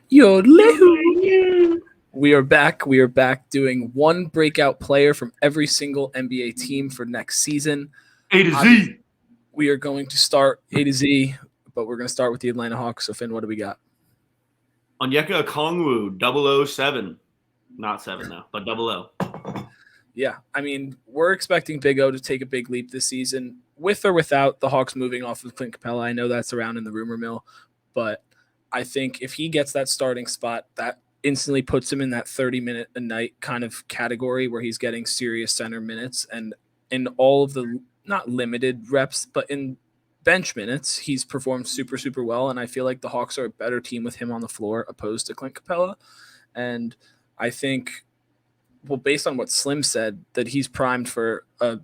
Yo, Lehu. We are back. We are back doing one breakout player from every single NBA team for next season. A to Z. We are going to start A to Z, but we're going to start with the Atlanta Hawks. So, Finn, what do we got? Onyeka Okongwu, 007. Not 7, though, but 00. Yeah, I mean, we're expecting Big O to take a big leap this season, with or without the Hawks moving off of Clint Capella. I know that's around in the rumor mill, but I think if he gets that starting spot, that instantly puts him in that 30-minute a night kind of category where he's getting serious center minutes. And in all of the, not limited reps, but in bench minutes, he's performed super, super well. And I feel like the Hawks are a better team with him on the floor opposed to Clint Capella. And I think, well, based on what Slim said, that he's primed for a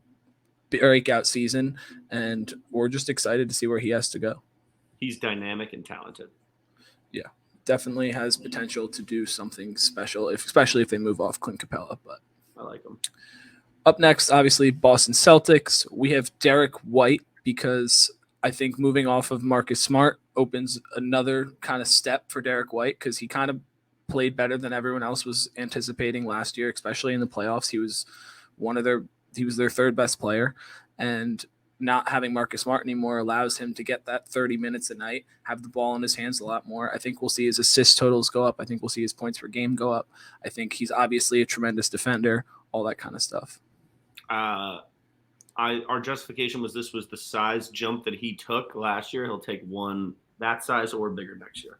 breakout season, and we're just excited to see where he has to go. He's dynamic and talented. Yeah, definitely has potential to do something special, especially if they move off Clint Capella. But I like him. Up next, obviously, Boston Celtics. We have Derek White because I think moving off of Marcus Smart opens another kind of step for Derek White because he kind of played better than everyone else was anticipating last year, especially in the playoffs. He was their third best player, and not having Marcus Smart anymore allows him to get that 30 minutes a night, have the ball in his hands a lot more. I think we'll see his assist totals go up. I think we'll see his points per game go up. I think he's obviously a tremendous defender, all that kind of stuff. Our justification was this was the size jump that he took last year. He'll take one that size or bigger next year.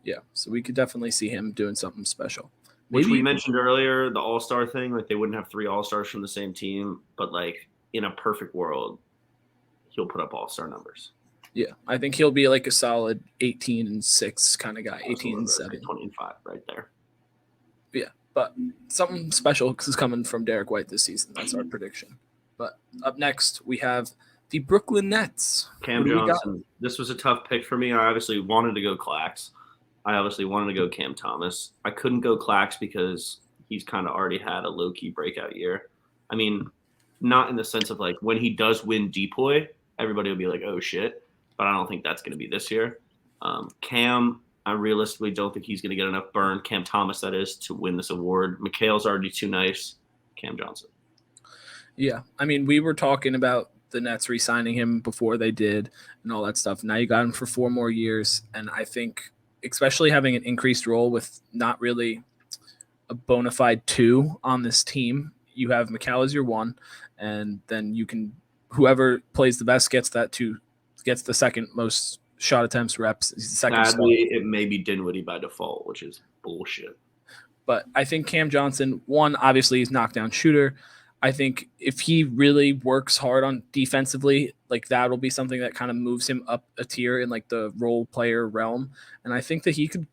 Yeah, so we could definitely see him doing something special. Which we mentioned earlier, the All-Star thing, like they wouldn't have 3 All-Stars from the same team, but like in a perfect world, he'll put up All-Star numbers. Yeah, I think he'll be like a solid 18-6 kind of guy, 18-7. 20-5 right there. Yeah, but something special is coming from Derek White this season. That's our prediction. But up next, we have the Brooklyn Nets. Cam Johnson. This was a tough pick for me. I obviously wanted to go Clax. I obviously wanted to go Cam Thomas. I couldn't go Clax because he's kind of already had a low-key breakout year. I mean, not in the sense of like when he does win Depoy, everybody will be like, oh, shit. But I don't think that's going to be this year. Cam, I realistically don't think he's going to get enough burn. Cam Thomas, that is, to win this award. Mikhail's already too nice. Cam Johnson. Yeah, I mean, we were talking about the Nets re-signing him before they did and all that stuff. Now you got him for 4 more years, and I think – especially having an increased role with not really a bona fide 2 on this team. You have Mikal as your 1, and then you can whoever plays the best gets that 2, gets the second most shot attempts reps. Sadly, it may be Dinwiddie by default, which is bullshit. But I think Cam Johnson, 1, obviously he's knockdown shooter. I think if he really works hard on defensively, like that'll be something that kind of moves him up a tier in like the role player realm. And I think that he could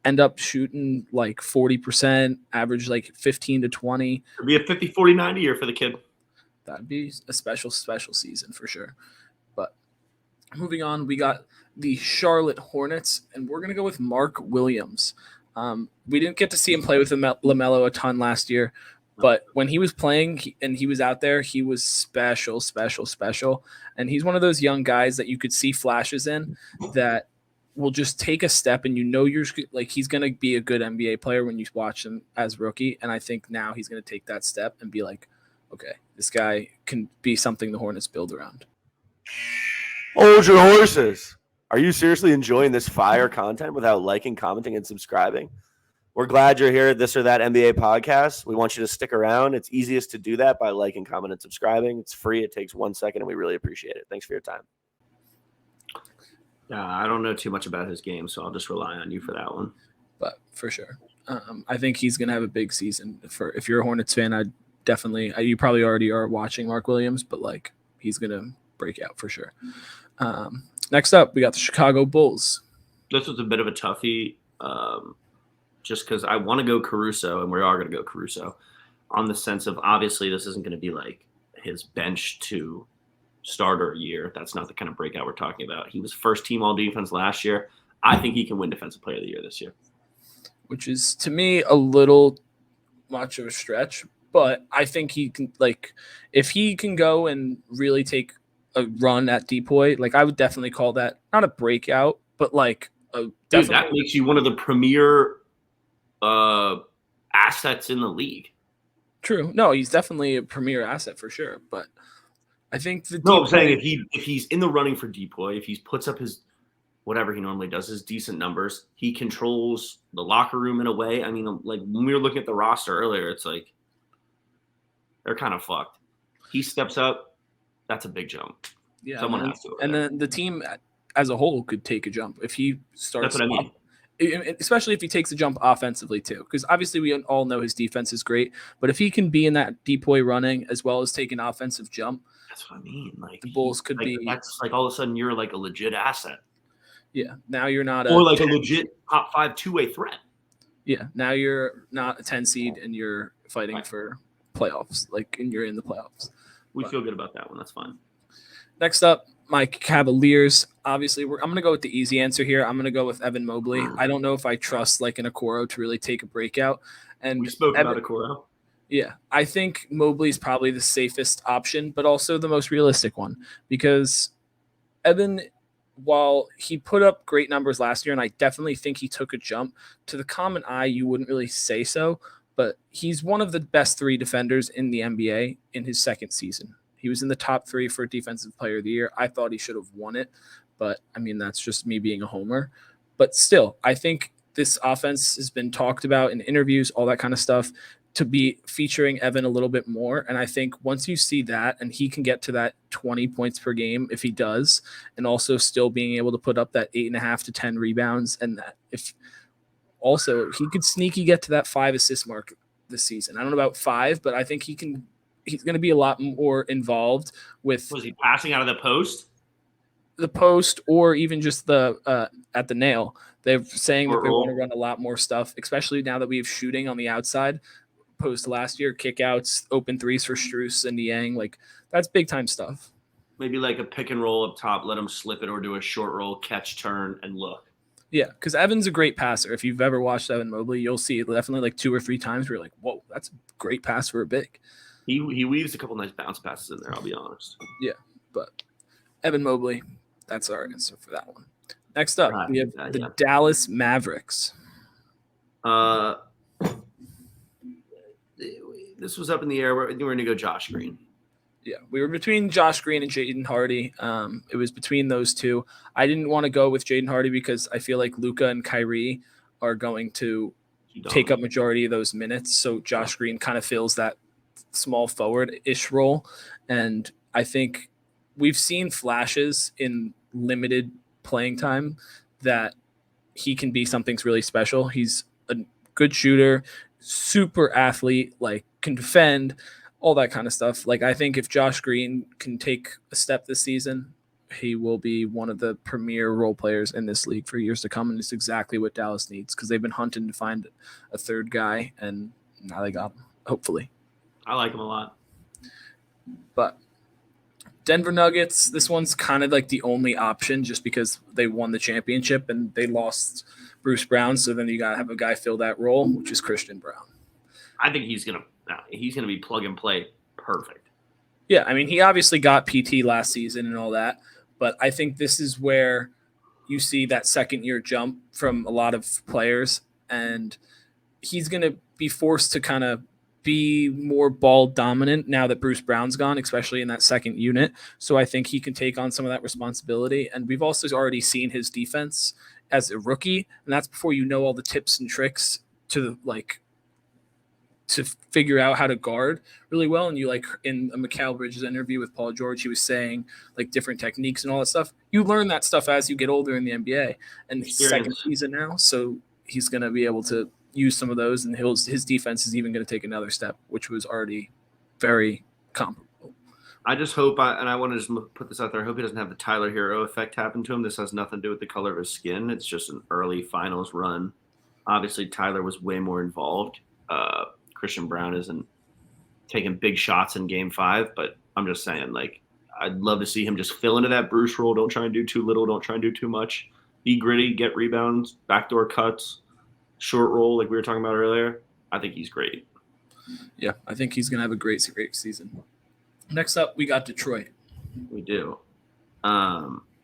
end up shooting like 40%, average like 15 to 20. It'd be a 50-40-90 year for the kid. That'd be a special season for sure. But moving on, we got the Charlotte Hornets, and we're going to go with Mark Williams. We didn't get to see him play with LaMelo a ton last year. But when he was playing and he was out there, he was special. And he's one of those young guys that you could see flashes in that will just take a step, and he's going to be a good NBA player when you watch him as rookie. And I think now he's going to take that step and be like, okay, this guy can be something the Hornets build around. Hold your horses. Are you seriously enjoying this fire content without liking, commenting, and subscribing? We're glad you're here at This or That NBA podcast. We want you to stick around. It's easiest to do that by liking, commenting, and subscribing. It's free. It takes 1 second, and we really appreciate it. Thanks for your time. I don't know too much about his game, so I'll just rely on you for that one. But for sure. I think he's going to have a big season. If you're a Hornets fan, you probably already are watching Mark Williams, but like he's going to break out for sure. Next up, we got the Chicago Bulls. This was a bit of a toughie. Just because I want to go Caruso, and we are going to go Caruso, on the sense of obviously this isn't going to be like his bench to starter year. That's not the kind of breakout we're talking about. He was first team all defense last year. I think he can win Defensive Player of the Year this year. Which is, to me, a little much of a stretch, but I think he can, like, if he can go and really take a run at Depoy, like I would definitely call that not a breakout, but like Dude, definitely. that makes you one of the premier assets in the league. True. No, he's definitely a premier asset for sure. But I think I'm saying if he's in the running for Depoy, if he puts up his whatever he normally does, his decent numbers, he controls the locker room in a way. I mean, like when we were looking at the roster earlier, it's like they're kind of fucked. He steps up, that's a big jump. Yeah, Someone has to. And then the team as a whole could take a jump if he starts. That's what I mean. Especially if he takes a jump offensively too, because obviously we all know his defense is great. But if he can be in that Depoy running as well as take an offensive jump, that's what I mean. Like the Bulls could be. That's like all of a sudden you're like a legit asset. Yeah, now you're not or like a legit top 5 2-way threat. Yeah, now you're not a 10 seed and you're fighting for playoffs, and you're in the playoffs. We feel good about that one. That's fine. Next up, my Cavaliers. Obviously, I'm going to go with the easy answer here. I'm going to go with Evan Mobley. I don't know if I trust an Okoro to really take a breakout. And we spoke about Okoro. Yeah, I think Mobley is probably the safest option, but also the most realistic one because Evan, while he put up great numbers last year, and I definitely think he took a jump, to the common eye, you wouldn't really say so, but he's one of the best 3 defenders in the NBA in his second season. He was in the top 3 for Defensive Player of the Year. I thought he should have won it, but I mean, that's just me being a homer. But still, I think this offense has been talked about in interviews, all that kind of stuff, to be featuring Evan a little bit more. And I think once you see that and he can get to that 20 points per game, if he does, and also still being able to put up that 8.5 to 10 rebounds, and that if also he could sneaky get to that 5 assist mark this season. I don't know about 5, but I think he's going to be a lot more involved with. Was he passing out of the post or even just the at the nail? They're saying that they want to run a lot more stuff, especially now that we have shooting on the outside. Post last year, kickouts, open threes for Strus and Niang, that's big time stuff. Maybe like a pick and roll up top, let him slip it, or do a short roll, catch, turn, and look. Yeah, because Evan's a great passer. If you've ever watched Evan Mobley, you'll see definitely 2 or 3 times where you're like, whoa, that's a great pass for a big. He weaves a couple nice bounce passes in there, I'll be honest. Yeah, but Evan Mobley, that's our answer for that one. Next up, we have the Dallas Mavericks. This was up in the air. We're going to go Josh Green. Yeah, we were between Josh Green and Jaden Hardy. It was between those two. I didn't want to go with Jaden Hardy because I feel like Luka and Kyrie are going to take up majority of those minutes. So Josh Green kind of fills that small forward-ish role. And I think we've seen flashes in limited playing time that he can be something really special. He's a good shooter, super athlete, can defend, all that kind of stuff. I think if Josh Green can take a step this season, he will be one of the premier role players in this league for years to come, and it's exactly what Dallas needs because they've been hunting to find a third guy, and now they got him, hopefully. I like him a lot. But Denver Nuggets, this one's kind of the only option just because they won the championship and they lost Bruce Brown, so then you got to have a guy fill that role, which is Christian Brown. I think he's gonna be plug and play perfect. Yeah, I mean, he obviously got PT last season and all that, but I think this is where you see that second-year jump from a lot of players, and he's going to be forced to kind of be more ball dominant now that Bruce Brown's gone, especially in that second unit. So I think he can take on some of that responsibility, and we've also already seen his defense as a rookie, and that's before you know all the tips and tricks to figure out how to guard really well. And you in a Mikal Bridges interview with Paul George, he was saying different techniques and all that stuff. You learn that stuff as you get older in the NBA, and he's second season now. So he's going to be able to use some of those, and his defense is even going to take another step, which was already very comparable. I just hope, and I want to just put this out there, I hope he doesn't have the Tyler Hero effect happen to him. This has nothing to do with the color of his skin. It's just an early finals run. Obviously, Tyler was way more involved. Christian Brown isn't taking big shots in Game 5, but I'm just saying, I'd love to see him just fill into that Bruce role. Don't try and do too little. Don't try and do too much. Be gritty, get rebounds, backdoor cuts, short roll like we were talking about earlier. I think he's great. Yeah, I think he's going to have a great season. Next up, we got Detroit. We do.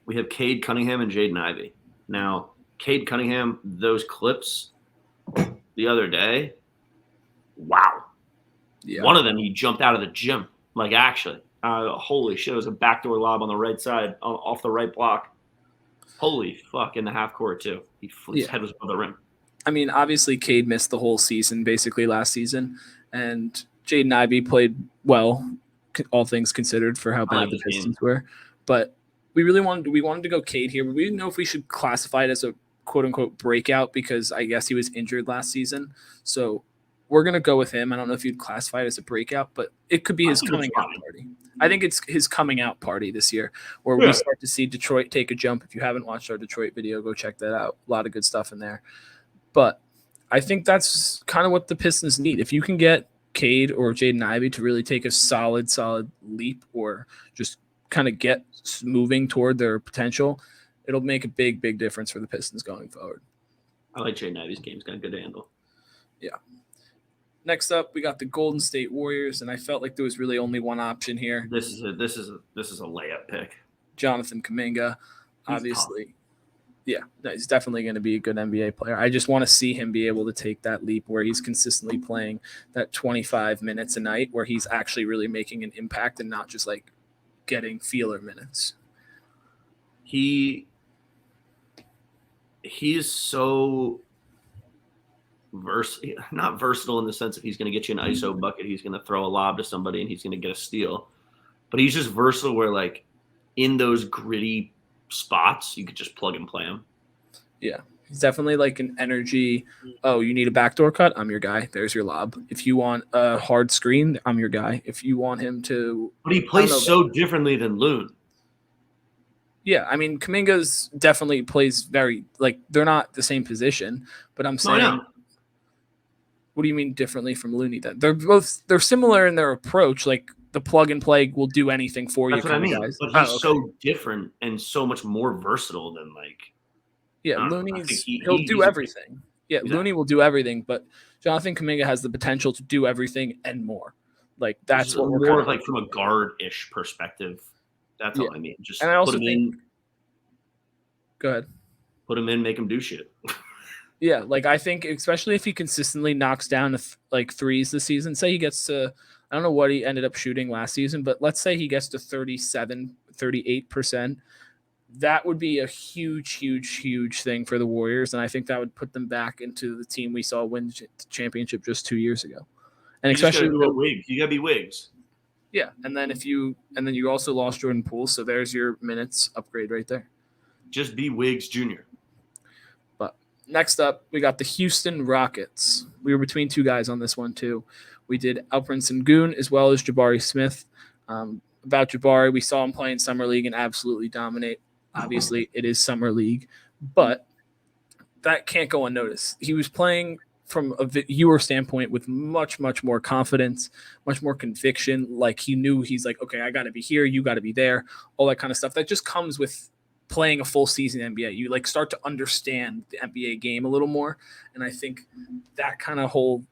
We have Cade Cunningham and Jaden Ivey. Now, Cade Cunningham, those clips the other day, wow. Yeah. One of them, he jumped out of the gym. Like, actually. Holy shit, it was a backdoor lob on the right side, off the right block. Holy fuck, in the half court, too. His head was above the rim. I mean, obviously, Cade missed the whole season, basically, last season. And Jaden Ivey played well, all things considered, for how bad the Pistons were. But we wanted to go Cade here, but we didn't know if we should classify it as a quote-unquote breakout because I guess he was injured last season. So we're going to go with him. I don't know if you'd classify it as a breakout, but it could be his coming out party. I think it's his coming out party this year where we start to see Detroit take a jump. If you haven't watched our Detroit video, go check that out. A lot of good stuff in there. But I think that's kind of what the Pistons need. If you can get Cade or Jaden Ivey to really take a solid leap or just kind of get moving toward their potential, it'll make a big difference for the Pistons going forward. I like Jaden Ivey's game. He's got a good handle. Yeah. Next up, we got the Golden State Warriors, and I felt like there was really only one option here. This is a layup pick. Jonathan Kuminga, obviously. Tough. Yeah, he's definitely going to be a good NBA player. I just want to see him be able to take that leap where he's consistently playing that 25 minutes a night where he's actually really making an impact and not just like getting feeler minutes. He is so not versatile in the sense that he's going to get you an ISO bucket. He's going to throw a lob to somebody and he's going to get a steal. But he's just versatile where like in those gritty spots, you could just plug and play him. Yeah. He's definitely like an energy. Oh, you need a backdoor cut? I'm your guy. There's your lob. If you want a hard screen, I'm your guy. If you want him to. But he plays so differently than Loon. Yeah. I mean, Kuminga's definitely plays very, like, they're not the same position, but I'm saying. No. What do you mean differently from Looney then? They're similar in their approach. Like, the plug and play will do anything for you. That's what I mean. Guys. But he's so different and so much more versatile than like. Yeah, Looney's he'll do everything. Yeah, exactly. Looney will do everything, but Jonathan Kuminga has the potential to do everything and more. Like that's what we're more like from a guard-ish perspective. That's all I mean. Just and I also think. Go ahead. Put him in, make him do shit. Yeah, like I think especially if he consistently knocks down like threes this season. Say he gets to. I don't know what he ended up shooting last season, but let's say he gets to 38%. That would be a huge thing for the Warriors, and I think that would put them back into the team we saw win the championship just 2 years ago. And especially Wiggs, you gotta be Wiggs. Yeah, and then you also lost Jordan Poole, so there's your minutes upgrade right there. Just be Wiggs Jr. But next up, we got the Houston Rockets. We were between two guys on this one too. We did Alperen Sengun as well as Jabari Smith. About Jabari, we saw him play in Summer League and absolutely dominate. Obviously, it is Summer League, but that can't go unnoticed. He was playing from a viewer standpoint with much more confidence, much more conviction. Like he knew he's like, okay, I got to be here. You got to be there. All that kind of stuff. That just comes with playing a full season NBA. You like start to understand the NBA game a little more. And I think that kind of whole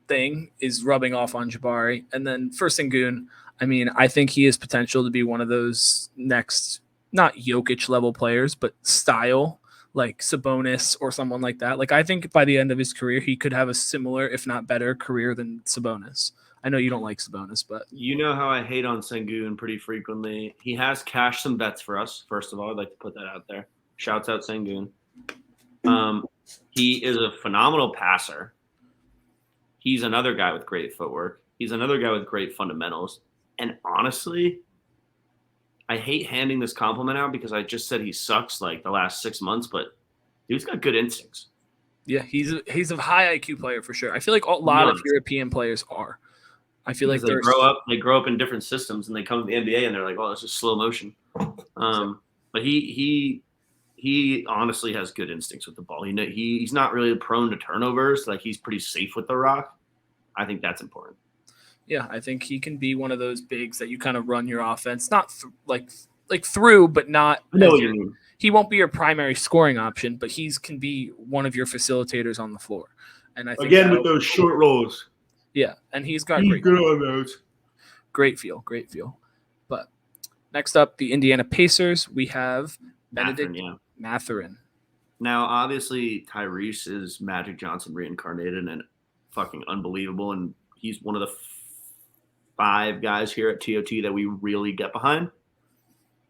thing is rubbing off on Jabari. And then for Sengun, I mean, I think he has potential to be one of those next, not Jokic level players, but style like Sabonis or someone like that. Like I think by the end of his career, he could have a similar, if not better, career than Sabonis. I know you don't like Sabonis, but you know how I hate on Sengun pretty frequently. He has cashed some bets for us. First of all, I'd like to put that out there. Shouts out Sengun. He is a phenomenal passer. He's another guy with great footwork. He's another guy with great fundamentals. And honestly, I hate handing this compliment out because I just said he sucks like the last 6 months, but dude's got good instincts. Yeah, he's a high IQ player for sure. I feel like a lot of European players are. I feel like they grow up in different systems and they come to the NBA and they're like, oh, this is slow motion. But he honestly has good instincts with the ball. He's not really prone to turnovers. Like he's pretty safe with the rock. I think that's important. Yeah, I think he can be one of those bigs that you kind of run your offense, not like through, but not. I know what you mean. He won't be your primary scoring option, but he can be one of your facilitators on the floor. And I think again with those short rolls. Yeah, and he's good on those. Great feel. But next up, the Indiana Pacers. We have Benedict Mathurin. Now, obviously, Tyrese is Magic Johnson reincarnated and fucking unbelievable, and he's one of the 5 guys here at TOT that we really get behind.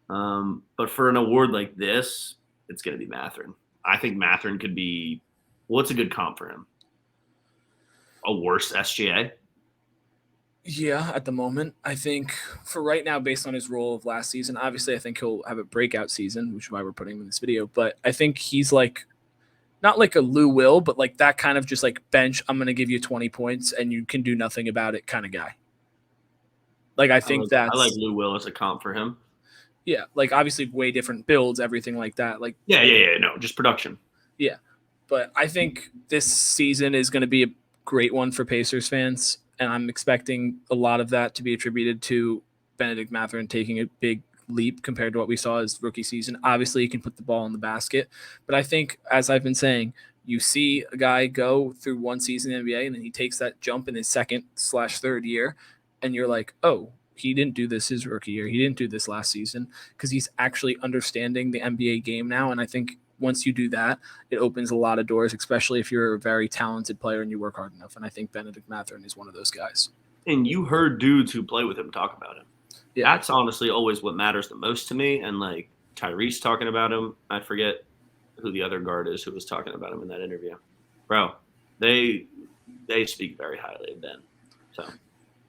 But for an award like this, it's going to be Mathurin. I think Mathurin could be – what's a good comp for him? A worse SGA? Yeah, at the moment. I think for right now, based on his role of last season, obviously I think he'll have a breakout season, which is why we're putting him in this video. But I think he's like not like a Lou Will, but like that kind of just like bench, I'm going to give you 20 points and you can do nothing about it kind of guy. Like I think I like Lou Will as a comp for him. Yeah, like obviously way different builds, everything like that. Like yeah, no, just production. Yeah, but I think this season is going to be a great one for Pacers fans, and I'm expecting a lot of that to be attributed to Benedict Mathurin taking a big leap compared to what we saw his rookie season. Obviously, he can put the ball in the basket, but I think, as I've been saying, you see a guy go through one season in the NBA, and then he takes that jump in his second/third year, and you're like, oh, he didn't do this his rookie year. He didn't do this last season because he's actually understanding the NBA game now. And I think once you do that, it opens a lot of doors, especially if you're a very talented player and you work hard enough. And I think Benedict Mathurin is one of those guys. And you heard dudes who play with him talk about him. Yeah. That's honestly always what matters the most to me. And like Tyrese talking about him, I forget who the other guard is who was talking about him in that interview. Bro, they speak very highly of Ben. So.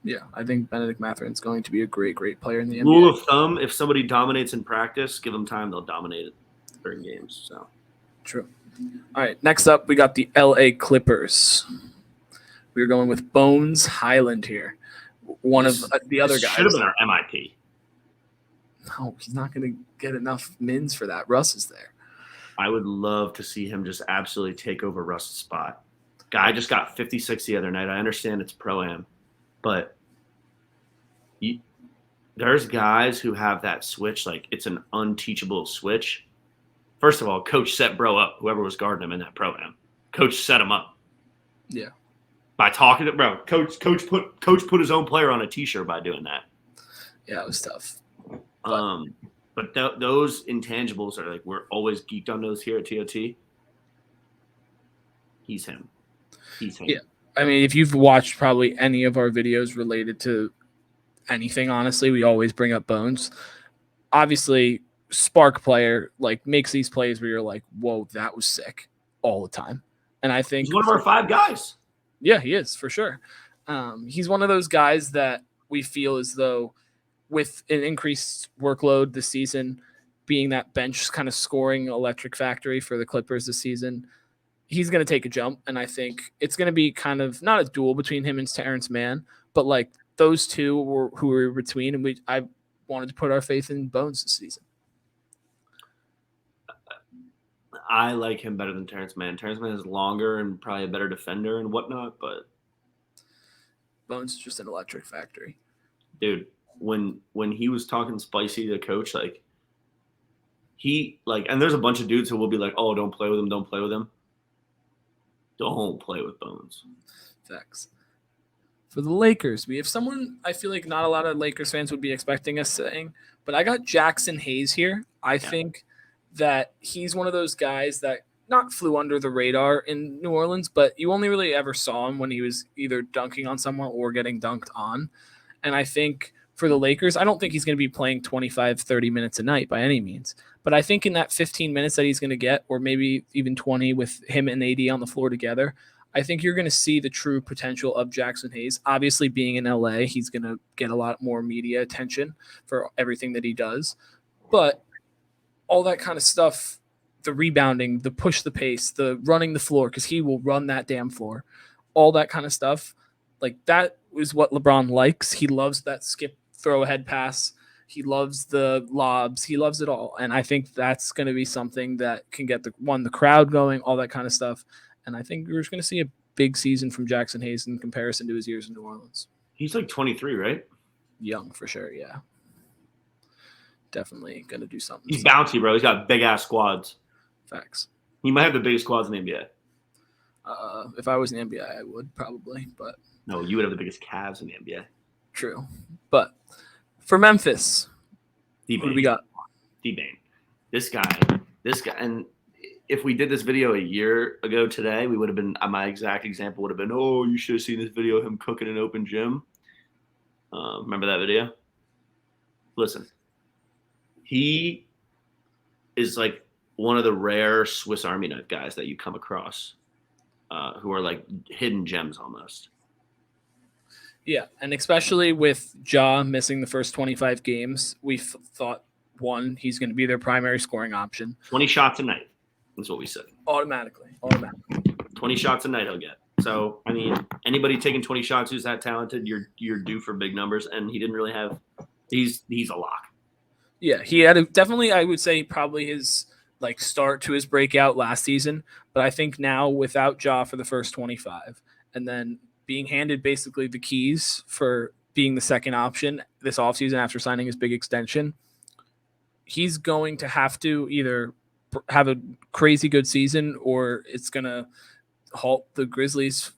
Yeah, I think Benedict Mathurin is going to be a great, great player in the NBA. Rule of thumb, if somebody dominates in practice, give them time, they'll dominate it during games. So true. All right, next up, we got the LA Clippers. We're going with Bones Highland here. One of the other guys. Should have been our MIP. No, he's not going to get enough mins for that. Russ is there. I would love to see him just absolutely take over Russ's spot. Guy just got 56 the other night. I understand it's Pro-Am. But there's guys who have that switch, like it's an unteachable switch. First of all, coach set bro up, whoever was guarding him in that program. Coach set him up. Yeah. By talking to bro, coach put his own player on a t-shirt by doing that. Yeah, it was tough. But those intangibles are like we're always geeked on those here at TOT. He's him. Yeah. I mean, if you've watched probably any of our videos related to anything, honestly, we always bring up Bones. Obviously, spark player, like makes these plays where you're like, whoa, that was sick all the time. And I think he's one of our 5 guys. Yeah, he is for sure. He's one of those guys that we feel as though with an increased workload this season, being that bench kind of scoring electric factory for the Clippers this season, he's going to take a jump, and I think it's going to be kind of not a duel between him and Terrence Mann, but like those two who were between, and I wanted to put our faith in Bones this season. I like him better than Terrence Mann. Terrence Mann is longer and probably a better defender and whatnot, but Bones is just an electric factory. Dude, when he was talking spicy to coach, like and there's a bunch of dudes who will be like, oh, don't play with him, don't play with him. Don't play with Bones. Facts. For the Lakers, we have someone I feel like not a lot of Lakers fans would be expecting us saying, but I got Jackson Hayes here. I think that he's one of those guys that not flew under the radar in New Orleans, but you only really ever saw him when he was either dunking on someone or getting dunked on. And I think for the Lakers, I don't think he's going to be playing 25, 30 minutes a night by any means. But I think in that 15 minutes that he's going to get, or maybe even 20 with him and AD on the floor together, I think you're going to see the true potential of Jackson Hayes. Obviously, being in LA, he's going to get a lot more media attention for everything that he does. But all that kind of stuff, the rebounding, the push the pace, the running the floor, because he will run that damn floor, all that kind of stuff, like that is what LeBron likes. He loves that skip, throw ahead pass. He loves the lobs. He loves it all. And I think that's going to be something that can get the crowd going, all that kind of stuff. And I think we're just going to see a big season from Jackson Hayes in comparison to his years in New Orleans. He's like 23, right? Young for sure, yeah. Definitely going to do something. He's bouncy, bro. He's got big-ass squads. Facts. He might have the biggest squads in the NBA. If I was in the NBA, I would probably. But no, you would have the biggest Cavs in the NBA. True. But for Memphis, D-Bane. who do we got? D-Bane. This guy, and if we did this video a year ago today, we would have been, my exact example would have been, oh, you should have seen this video of him cooking an open gym. Remember that video? Listen, he is like one of the rare Swiss Army knife guys that you come across who are like hidden gems almost. Yeah, and especially with Ja missing the first 25 games, we thought, one, he's going to be their primary scoring option. 20 shots a night. That's what we said. Automatically. 20 shots a night he'll get. So, I mean, anybody taking 20 shots who's that talented, you're due for big numbers, and he didn't really have – he's a lock. Yeah, he had definitely, I would say, probably his like start to his breakout last season, but I think now without Ja for the first 25 and then being handed basically the keys for being the second option this offseason after signing his big extension, he's going to have to either have a crazy good season or it's going to halt the Grizzlies'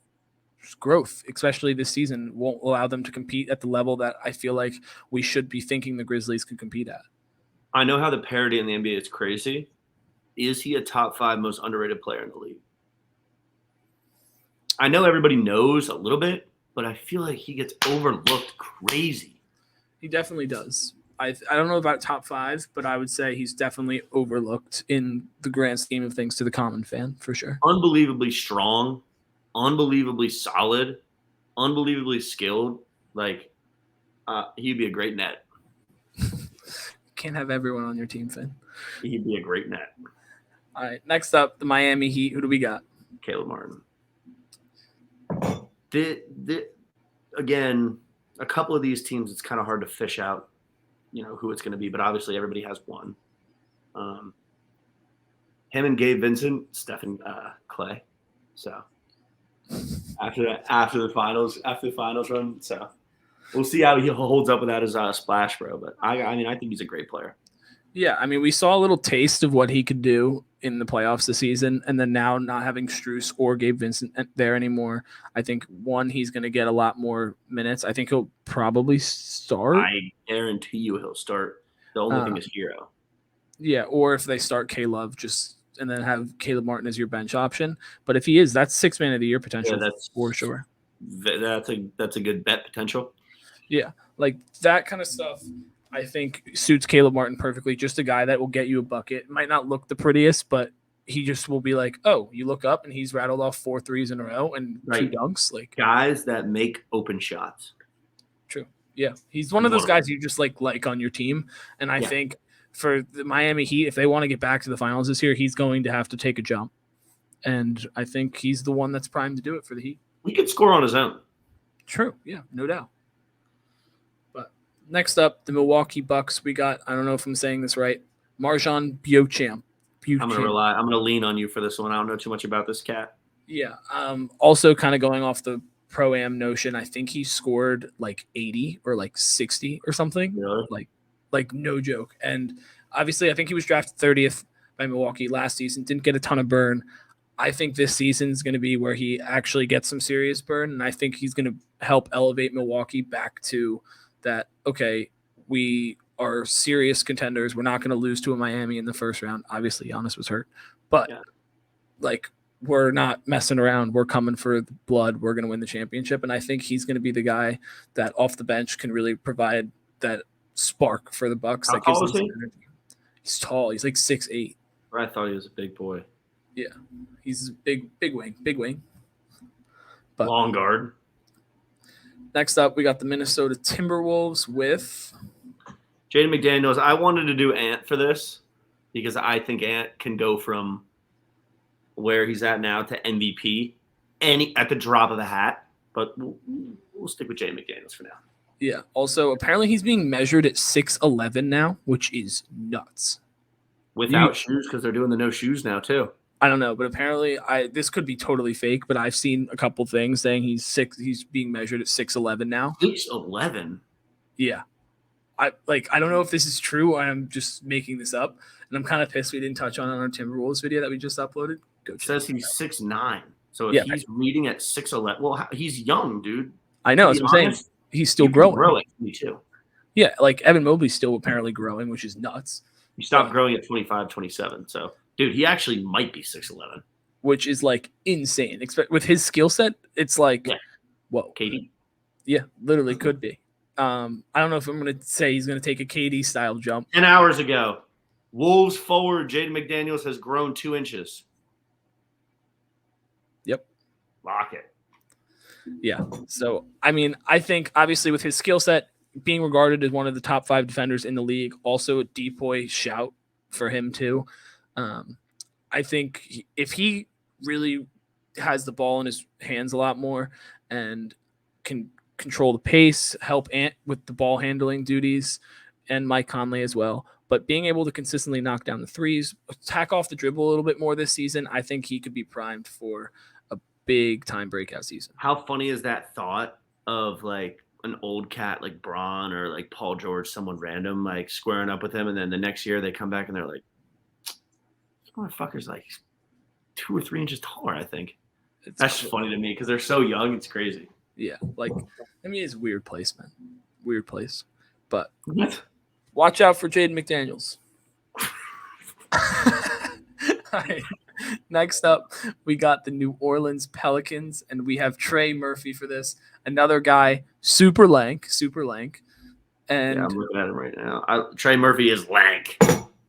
growth, especially this season. Won't allow them to compete at the level that I feel like we should be thinking the Grizzlies can compete at. I know how the parity in the NBA is crazy. Is he a top 5 most underrated player in the league? I know everybody knows a little bit, but I feel like he gets overlooked crazy. He definitely does. I don't know about top 5, but I would say he's definitely overlooked in the grand scheme of things to the common fan, for sure. Unbelievably strong, unbelievably solid, unbelievably skilled. Like, he'd be a great net. Can't have everyone on your team, Finn. He'd be a great net. All right, next up, the Miami Heat. Who do we got? Caleb Martin. Again, a couple of these teams, it's kind of hard to fish out, who it's going to be, but obviously everybody has one. Him and Gabe Vincent, Stephen Clay. So after the finals run, so we'll see how he holds up without his splash, bro. But I think he's a great player. Yeah, I mean, we saw a little taste of what he could do in the playoffs this season, and then now not having Strus or Gabe Vincent there anymore, I think, one, he's going to get a lot more minutes. I think he'll probably start. I guarantee you he'll start. The only thing is Hero. Yeah, or if they start K-Love and then have Caleb Martin as your bench option. But if he is, that's 6 man of the year potential, that's for sure. That's a good bet potential. Yeah, like that kind of stuff I think suits Caleb Martin perfectly. Just a guy that will get you a bucket. Might not look the prettiest, but he just will be like, oh, you look up and he's rattled off 4 threes in a row and 2 dunks. Like guys that make open shots. True. Yeah. He's one of those guys you just like on your team. And I think for the Miami Heat, if they want to get back to the finals this year, he's going to have to take a jump. And I think he's the one that's primed to do it for the Heat. He could score on his own. True. Yeah, no doubt. Next up, the Milwaukee Bucks. We got, I don't know if I'm saying this right, MarJon Beauchamp. I'm going to lean on you for this one. I don't know too much about this cat. Yeah. Also kind of going off the Pro-Am notion, I think he scored like 80 or like 60 or something. Really? Like no joke. And obviously I think he was drafted 30th by Milwaukee last season. Didn't get a ton of burn. I think this season is going to be where he actually gets some serious burn. And I think he's going to help elevate Milwaukee back to that, okay, we are serious contenders. We're not going to lose to a Miami in the first round. Obviously, Giannis was hurt. But, we're not messing around. We're coming for the blood. We're going to win the championship. And I think he's going to be the guy that off the bench can really provide that spark for the Bucks. How tall is he? He's tall. He's like 6'8". I thought he was a big boy. Yeah. He's big wing. But long guard. Next up, we got the Minnesota Timberwolves with Jaden McDaniels. I wanted to do Ant for this because I think Ant can go from where he's at now to MVP at the drop of a hat. But we'll stick with Jaden McDaniels for now. Yeah. Also, apparently he's being measured at 6'11" now, which is nuts. Without shoes because they're doing the no shoes now too. I don't know, but apparently this could be totally fake, but I've seen a couple things saying he's being measured at 6'11" now. 6'11"? Yeah. I don't know if this is true. I'm just making this up. And I'm kind of pissed we didn't touch on our Timberwolves video that we just uploaded. It says he's 6'9". So if he's reading at 6'11", well, he's young, dude. I know. That's what I'm saying. He's still growing. Grow at 22. Yeah, like Evan Mobley's still apparently growing, which is nuts. You stopped growing at 25, 27, so. Dude, he actually might be 6'11". which is like insane. With his skill set, it's like, Yeah. whoa. KD. Yeah, literally could be. I don't know if I'm going to say he's going to take a KD style jump. 10 hours ago, Wolves forward Jaden McDaniels has grown 2 inches. Yep. Lock it. Yeah. So, I mean, I think obviously with his skill set, being regarded as one of the top 5 defenders in the league, also a depoy shout for him too. I think if he really has the ball in his hands a lot more and can control the pace, help Ant with the ball handling duties, and Mike Conley as well. But being able to consistently knock down the threes, attack off the dribble a little bit more this season, I think he could be primed for a big time breakout season. How funny is that thought of like an old cat like Braun or like Paul George, someone random, like squaring up with him, and then the next year they come back and they're like, this motherfucker's like 2 or 3 inches taller, I think. That's just funny to me because they're so young. It's crazy. Yeah, like, I mean, it's a weird place, man. Weird place. But What? watch out for Jaden McDaniels. All right. Next up, we got the New Orleans Pelicans, and we have Trey Murphy for this. Another guy, super lank. And Yeah, I'm looking at him right now. Trey Murphy is lank.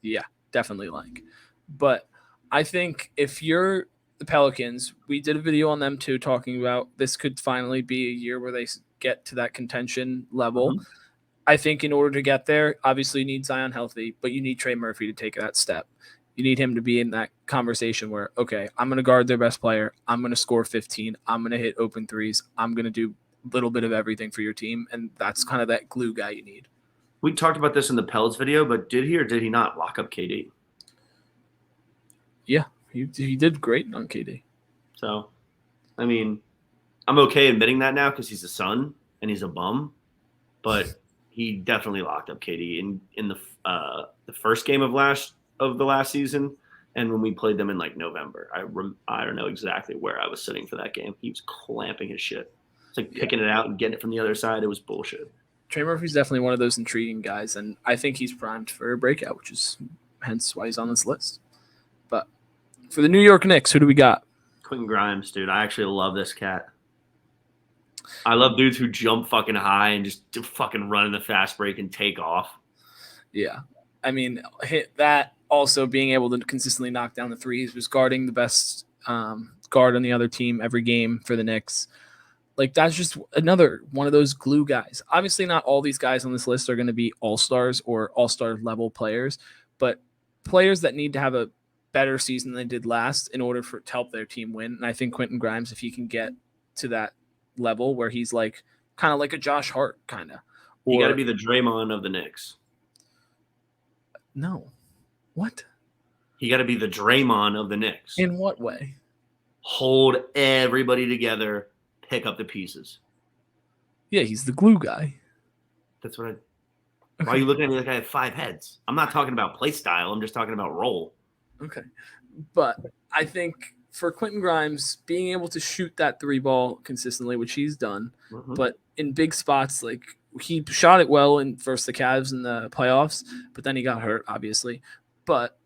yeah, definitely lank. But I think if you're the Pelicans, we did a video on them too, talking about this could finally be a year where they get to that contention level. Mm-hmm. I think in order to get there, obviously you need Zion healthy, but you need Trey Murphy to take that step. You need him to be in that conversation where, okay, I'm going to guard their best player. I'm going to score 15. I'm going to hit open threes. I'm going to do a little bit of everything for your team. And that's kind of that glue guy you need. We talked about this in the Pels video, but did he or did he not lock up KD? Yeah, he did great on KD. So, I mean, I'm okay admitting that now because he's a son and he's a bum, but he definitely locked up KD in the first game of the last season, and when we played them in like November. I don't know exactly where I was sitting for that game. He was clamping his shit. It's like picking it out and getting it from the other side. It was bullshit. Trey Murphy's definitely one of those intriguing guys, and I think he's primed for a breakout, which is hence why he's on this list. But for the New York Knicks, who do we got? Quentin Grimes, dude. I actually love this cat. I love dudes who jump fucking high and just fucking run in the fast break and take off. Yeah. I mean, hit that also being able to consistently knock down the threes, was guarding the best guard on the other team every game for the Knicks. Like, that's just another one of those glue guys. Obviously, not all these guys on this list are going to be all-stars or all-star level players, but players that need to have a better season than they did last in order to help their team win. And I think Quentin Grimes, if he can get to that level where he's like kind of like a Josh Hart kind of. You got to be the Draymond of the Knicks. No. What? You got to be the Draymond of the Knicks. In what way? Hold everybody together, pick up the pieces. Yeah, he's the glue guy. That's what Why are you looking at me like I have 5 heads? I'm not talking about play style. I'm just talking about role. Okay. But I think for Quentin Grimes, being able to shoot that 3 ball consistently, which he's done, but in big spots, like he shot it well in first the Cavs in the playoffs, but then he got hurt, obviously. But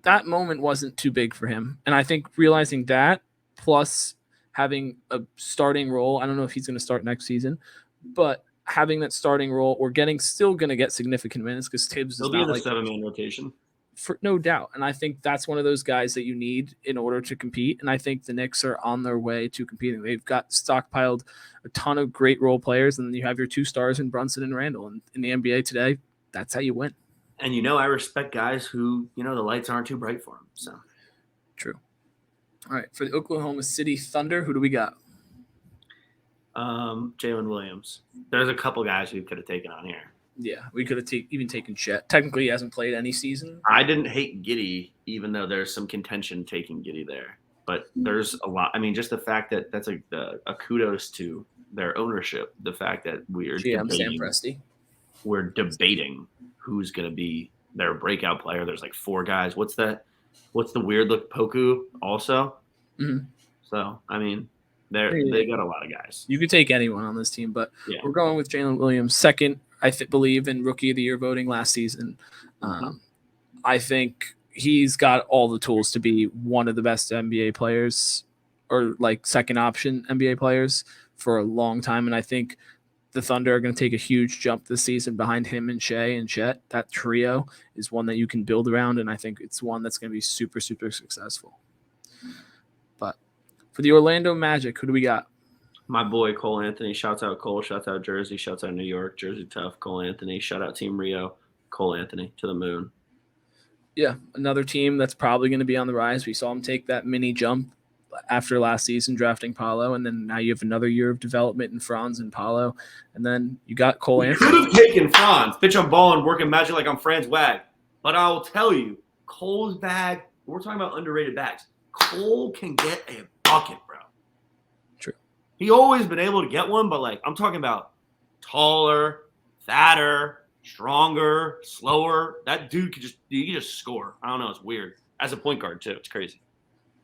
that moment wasn't too big for him. And I think realizing that, plus having a starting role, I don't know if he's going to start next season, but having that starting role or still going to get significant minutes because Tibbs is He'll be not in the like 7-man rotation. For no doubt. And I think that's one of those guys that you need in order to compete. And I think the Knicks are on their way to competing. They've got stockpiled a ton of great role players, and then you have your 2 stars in Brunson and Randall. And in the NBA today, that's how you win. And I respect guys who, the lights aren't too bright for them. So true. All right. For the Oklahoma City Thunder, who do we got? Jalen Williams. There's a couple guys we could have taken on here. Yeah, we could have even taken Chet. Technically, he hasn't played any season. I didn't hate Giddey, even though there's some contention taking Giddey there. But there's a lot. I mean, just the fact that that's a kudos to their ownership. The fact that we're debating who's going to be their breakout player. There's like 4 guys. What's the weird look Poku also? Mm-hmm. So, I mean, they got a lot of guys. You could take anyone on this team, but yeah. We're going with Jalen Williams second. I believe in Rookie of the Year voting last season. I think he's got all the tools to be one of the best NBA players or like second option NBA players for a long time. And I think the Thunder are going to take a huge jump this season behind him and Shea and Chet. That trio is one that you can build around, and I think it's one that's going to be super, super successful. But for the Orlando Magic, who do we got? My boy Cole Anthony. Shouts out Cole. Shouts out Jersey. Shouts out New York. Jersey tough. Cole Anthony. Shout out Team Rio. Cole Anthony to the moon. Yeah, another team that's probably going to be on the rise. We saw him take that mini jump after last season drafting Paolo, and then now you have another year of development in Franz and Paolo, and then you got Cole Anthony. Could have taken Franz. Bitch, I'm balling, working magic like I'm Franz Wag. But I'll tell you, Cole's bag, we're talking about underrated bags. Cole can get a bucket, bro. True. He always been able to get one, but like I'm talking about taller, fatter, stronger, slower. That dude can just score. I don't know, it's weird. As a point guard too, it's crazy.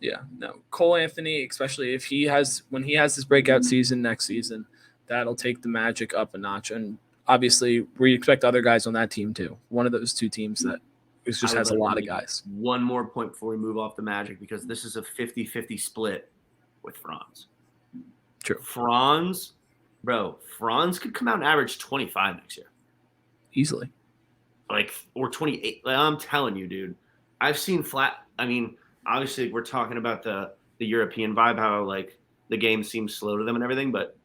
Yeah, no. Cole Anthony, especially when he has his breakout season next season, that'll take the Magic up a notch. And obviously, we expect other guys on that team too. One of those two teams that just has a lot of guys. One more point before we move off the Magic, because this is a 50-50 split with Franz. True. Franz could come out and average 25 next year. Easily. Or 28. I'm telling you, dude. I've seen obviously we're talking about the European vibe, how like the game seems slow to them and everything, but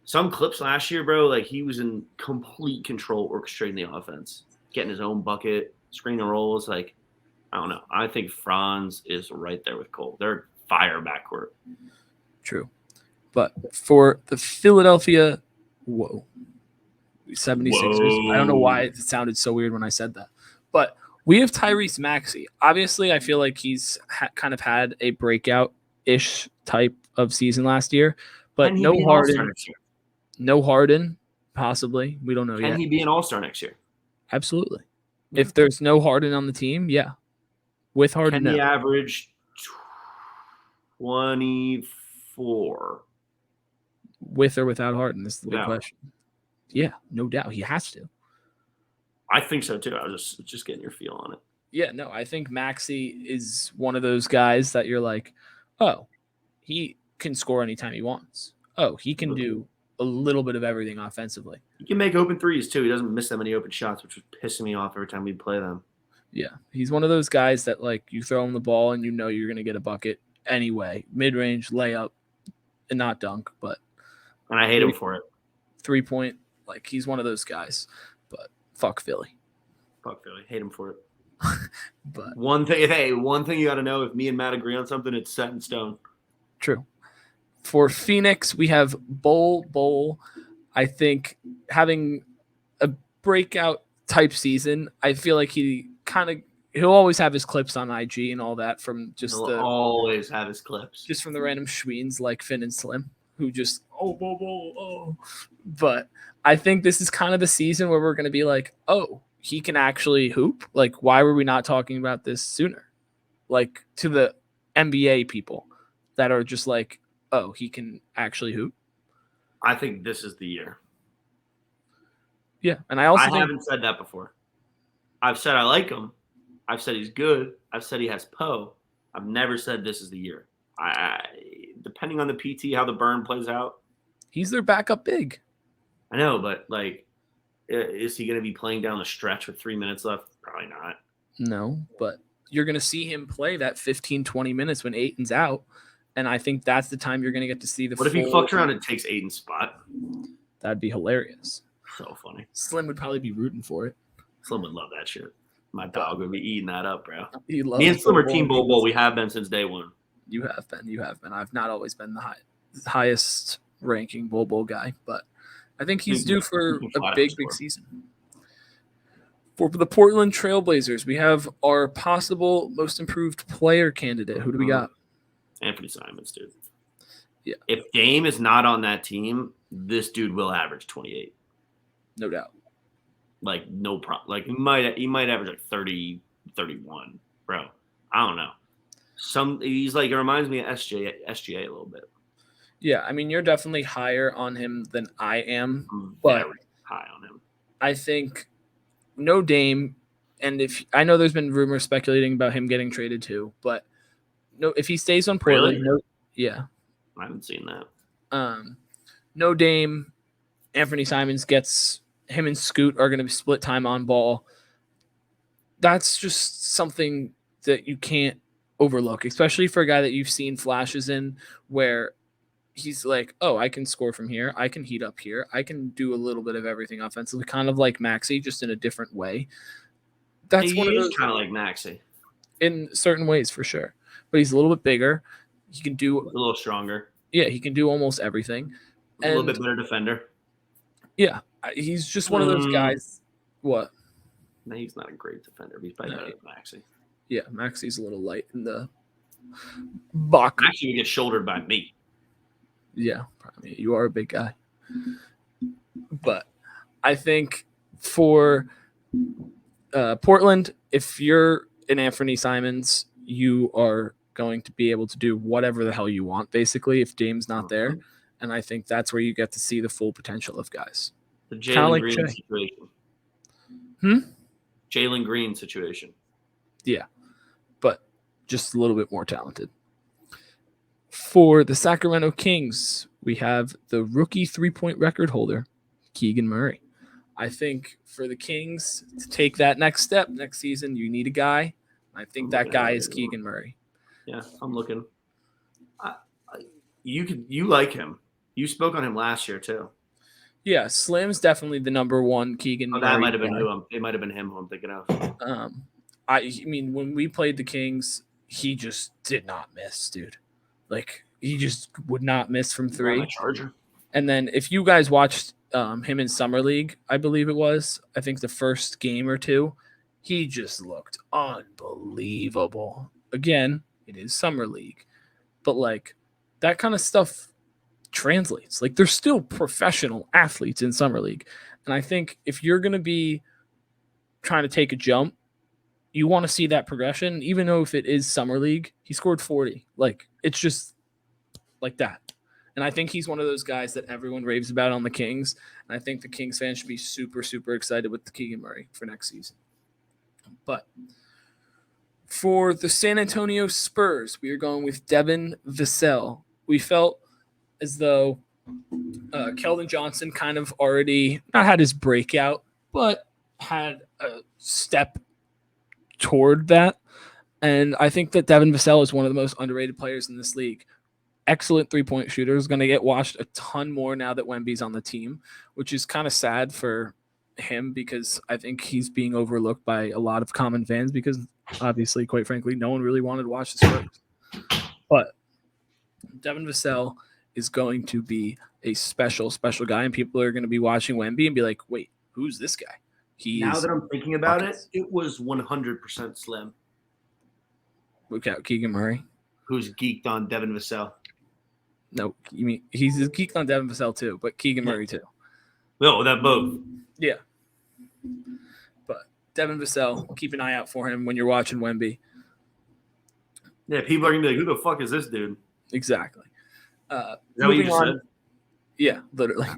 some clips last year, bro, like he was in complete control orchestrating the offense, getting his own bucket, screen and rolls. Like, I don't know. I think Franz is right there with Cole. They're fire backcourt. True. But for the Philadelphia 76ers, I don't know why it sounded so weird when I said that, but we have Tyrese Maxey. Obviously, I feel like he's kind of had a breakout-ish type of season last year, but no Harden. No Harden, possibly. We don't know yet. Can he be an all-star next year? Absolutely. If there's no Harden on the team, yeah. With Harden, can he average 24? With or without Harden? This is the big question. Yeah, no doubt. He has to. I think so too. I was just getting your feel on it. Yeah, no, I think Maxey is one of those guys that you're like, oh, he can score anytime he wants. Oh, he can do a little bit of everything offensively. He can make open threes too. He doesn't miss that many open shots, which was pissing me off every time we play them. Yeah, he's one of those guys that like you throw him the ball and you know you're going to get a bucket anyway. Mid-range, layup, and not dunk, but. And I hate him for it. 3-point, like he's one of those guys. But fuck Philly. Fuck Philly. Hate him for it. But one thing you got to know, if me and Matt agree on something, it's set in stone. True. For Phoenix, we have Bol. I think having a breakout type season, I feel like he'll always have his clips on IG and all that from always have his clips. Just from the random Schweens like Finn and Slim who just Bol. But I think this is kind of the season where we're going to be like, oh, he can actually hoop. Like, why were we not talking about this sooner? Like, to the NBA people that are just like, oh, he can actually hoop. I think this is the year. Yeah, and I haven't said that before. I've said I like him. I've said he's good. I've said he has I've never said this is the year. Depending on the PT, how the burn plays out. He's their backup big. I know, but like, is he going to be playing down the stretch with 3 minutes left? Probably not. No, but you're going to see him play that 15, 20 minutes when Ayton's out. And I think that's the time you're going to get to see the What if he fucks around and takes Ayton's spot? That'd be hilarious. So funny. Slim would probably be rooting for it. Slim would love that shit. My dog would be eating that up, bro. Me and Slim are Team Bol. We have been since day one. You have been. I've not always been the highest ranking Bol guy, but I think he's due for a big season. For the Portland Trailblazers, we have our possible most improved player candidate. Who do we got? Anthony Simons, dude. Yeah. If Dame is not on that team, this dude will average 28. No doubt. Like, no problem. Like, he might average like 30, 31, bro. I don't know. He's like, it reminds me of SGA a little bit. Yeah, I mean, you're definitely higher on him than I am. I'm very high on him. I think no Dame, And if I know there's been rumors speculating about him getting traded too, but no, if he stays on Portland, Really? yeah, I haven't seen that. no Dame, Anthony Simons gets him and Scoot are going to be split time on ball. That's just something that you can't overlook, especially for a guy that you've seen flashes in where he's like, oh, I can score from here. I can heat up here. I can do a little bit of everything offensively, kind of like Maxey, just in a different way. That's He one of is those kind of like Maxey, in certain ways for sure, but he's a little bit bigger. He can a do, little stronger, yeah, he can do almost everything. a little bit better defender. Yeah, he's just one of those guys. What? No, he's not a great defender, but he's probably better than Maxey. Yeah, Maxey's a little light in the buck. Maxey would get shouldered by me. Yeah, I mean, you are a big guy. But I think for Portland, if you're an Anthony Simons, you are going to be able to do whatever the hell you want, basically, if Dame's not there. And I think that's where you get to see the full potential of guys. The Jalen Green Shea. situation. Jalen Green situation. Yeah, but just a little bit more talented. For the Sacramento Kings, we have the rookie three-point record holder, Keegan Murray. I think for the Kings to take that next step next season, you need a guy. I think that guy is Keegan Murray. Yeah, I'm looking. You like him. You spoke on him last year too. Yeah, Slim's definitely the number one Keegan Murray. That might have been it might have been him who I'm thinking of. I mean, when we played the Kings, he just did not miss, dude. Like, he just would not miss from three. Charger. And then if you guys watched him in Summer League, I believe it was, I think the first game or two, he just looked unbelievable. Again, it is Summer League. But, like, that kind of stuff translates. Like, they're still professional athletes in Summer League. And I think if you're going to be trying to take a jump, you want to see that progression, even though if it is Summer League, he scored 40. Like, it's just like that. And I think he's one of those guys that everyone raves about on the Kings. And I think the Kings fans should be super, super excited with the Keegan Murray for next season. But for the San Antonio Spurs, we are going with Devin Vassell. We felt as though Keldon Johnson kind of already not had his breakout, but had a step toward that. And I think that Devin Vassell is one of the most underrated players in this league. Excellent three-point shooter. Is going to get watched a ton more now that Wemby's on the team, which is kind of sad for him because I think he's being overlooked by a lot of common fans because obviously, quite frankly, no one really wanted to watch the Spurs. But Devin Vassell is going to be a special, special guy, and people are going to be watching Wemby and be like, wait, who's this guy? Now that I'm thinking about it, it was 100% Slim. Look out, Keegan Murray. Who's geeked on Devin Vassell. No, you mean he's geeked on Devin Vassell too, but Keegan Murray too. No, that both. Yeah. But Devin Vassell, keep an eye out for him when you're watching Wemby. Yeah, people are going to be like, who the fuck is this dude? Exactly. Is that what you just said? Yeah, literally.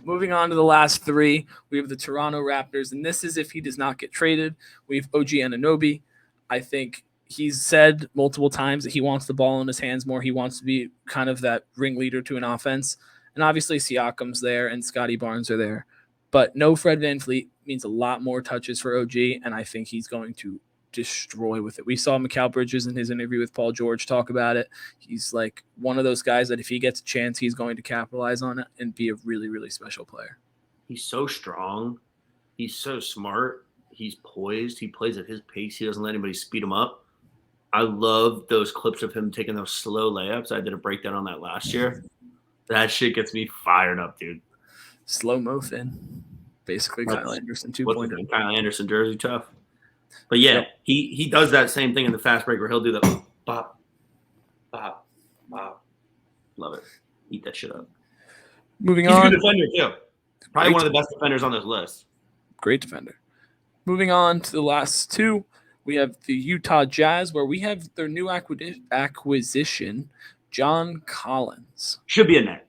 Moving on to the last three, we have the Toronto Raptors, and this is if he does not get traded. We have OG Anunoby. I think he's said multiple times that he wants the ball in his hands more. He wants to be kind of that ringleader to an offense. And obviously Siakam's there and Scotty Barnes are there. But no Fred VanVleet means a lot more touches for OG, and I think he's going to destroy with it. We saw Mikal Bridges in his interview with Paul George talk about it. He's like one of those guys that if he gets a chance, he's going to capitalize on it and be a really, really special player. He's so strong. He's so smart. He's poised. He plays at his pace. He doesn't let anybody speed him up. I love those clips of him taking those slow layups. I did a breakdown on that last year. That shit gets me fired up, dude. Slow-mo Finn. Basically Kyle Anderson 2.0. Kyle Anderson jersey tough. But yeah, he does that same thing in the fast break where he'll do the bop, bop, bop. Love it. Eat that shit up. Moving on. He's a good defender too. Probably one of the best defenders on this list. Great defender. Moving on to the last two, we have the Utah Jazz, where we have their new acquisition, John Collins. Should be a net.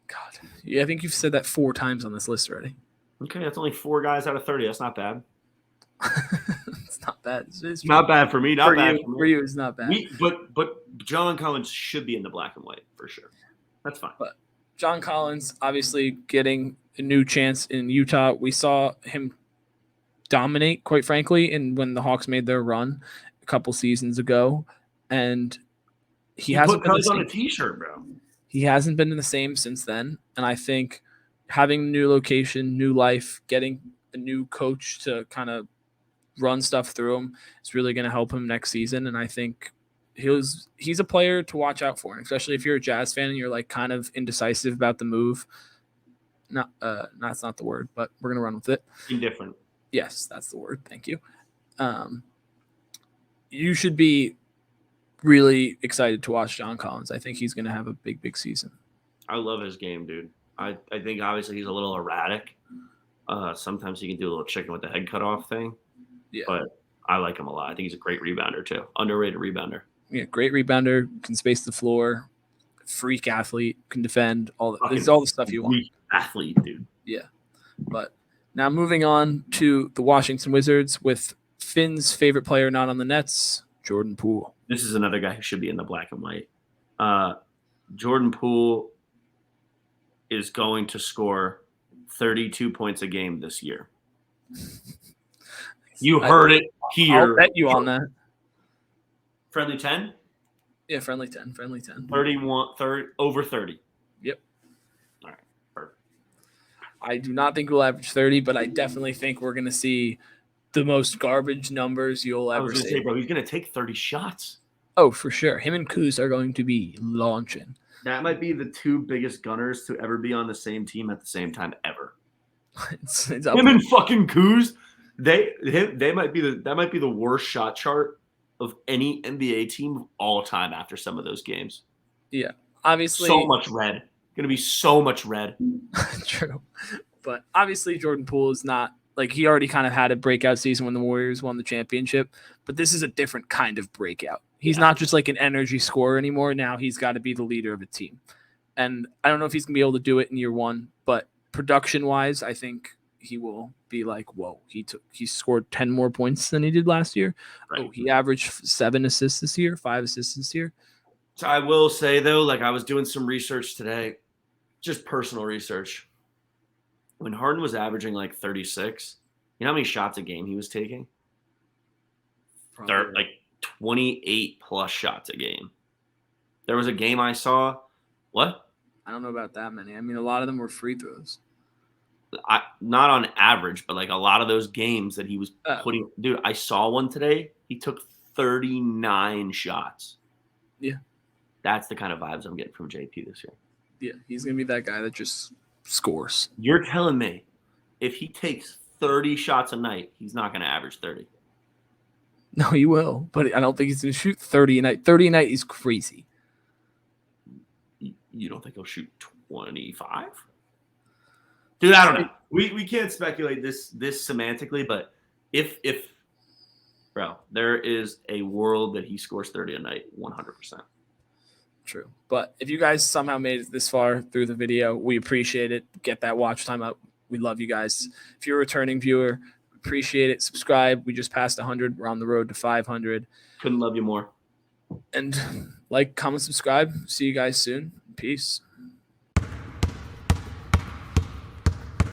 God. Yeah, I think you've said that 4 times on this list already. Okay, that's only 4 guys out of 30. That's not bad. It's not bad. It's Not bad for me. Not for bad you. for me. For you, it's not bad. But John Collins should be in the black and white for sure. That's fine. But John Collins obviously getting a new chance in Utah. We saw him dominate, quite frankly, and when the Hawks made their run a couple seasons ago, and he hasn't put been Cubs on a T-shirt, bro. He hasn't been the same since then, and I think having a new location, new life, getting a new coach to kind of run stuff through him is really going to help him next season. And I think he's a player to watch out for, especially if you're a Jazz fan and you're like kind of indecisive about the move. That's not the word, but we're going to run with it. Indifferent. Yes, that's the word. Thank you. You should be really excited to watch John Collins. I think he's going to have a big, big season. I love his game, dude. I think obviously he's a little erratic. Sometimes he can do a little chicken with the head cut off thing. Yeah. But I like him a lot. I think he's a great rebounder too. Underrated rebounder. Yeah, great rebounder, can space the floor, freak athlete, can defend, this is all the stuff you want. Freak athlete, dude. Yeah. But now moving on to the Washington Wizards with Finn's favorite player not on the Nets, Jordan Poole. This is another guy who should be in the black and white. Jordan Poole is going to score 32 points a game this year. You heard it here. I'll bet you on that. Friendly 10? Yeah, friendly 10. 31, over 30. Yep. All right, perfect. I do not think we'll average 30, but I definitely think we're going to see the most garbage numbers you'll ever I was going to see. say, bro, he's going to take 30 shots. Oh, for sure. Him and Kuz are going to be launching. That might be the 2 biggest gunners to ever be on the same team at the same time ever. it's Him and fucking Kuz, they might be the worst shot chart of any NBA team of all time after some of those games. Yeah, obviously. So much red. Going to be so much red. True. But obviously Jordan Poole is not like he already kind of had a breakout season when the Warriors won the championship, but this is a different kind of breakout. He's not just like an energy scorer anymore. Now he's got to be the leader of a team. And I don't know if he's going to be able to do it in year one, but production-wise, I think he will be like, whoa, he scored 10 more points than he did last year. Right. Oh, he averaged 7 assists this year, 5 assists this year. So I will say, though, like I was doing some research today, just personal research. When Harden was averaging like 36, you know how many shots a game he was taking? Like 28 plus shots a game. There was a game I saw. What? I don't know about that many. I mean, a lot of them were free throws. Not on average, but like a lot of those games that he was putting. Dude, I saw one today. He took 39 shots. Yeah. That's the kind of vibes I'm getting from JP this year. Yeah, he's going to be that guy that just scores. You're telling me if he takes 30 shots a night, he's not going to average 30? No, he will, but I don't think he's going to shoot 30 a night. 30 a night is crazy. You don't think he'll shoot 25? Dude, I don't know. We can't speculate this semantically, but if bro, there is a world that he scores 30 a night, 100%. True. But if you guys somehow made it this far through the video, we appreciate it. Get that watch time up. We love you guys. If you're a returning viewer, appreciate it. Subscribe. We just passed 100. We're on the road to 500. Couldn't love you more. And like, comment, subscribe. See you guys soon. Peace.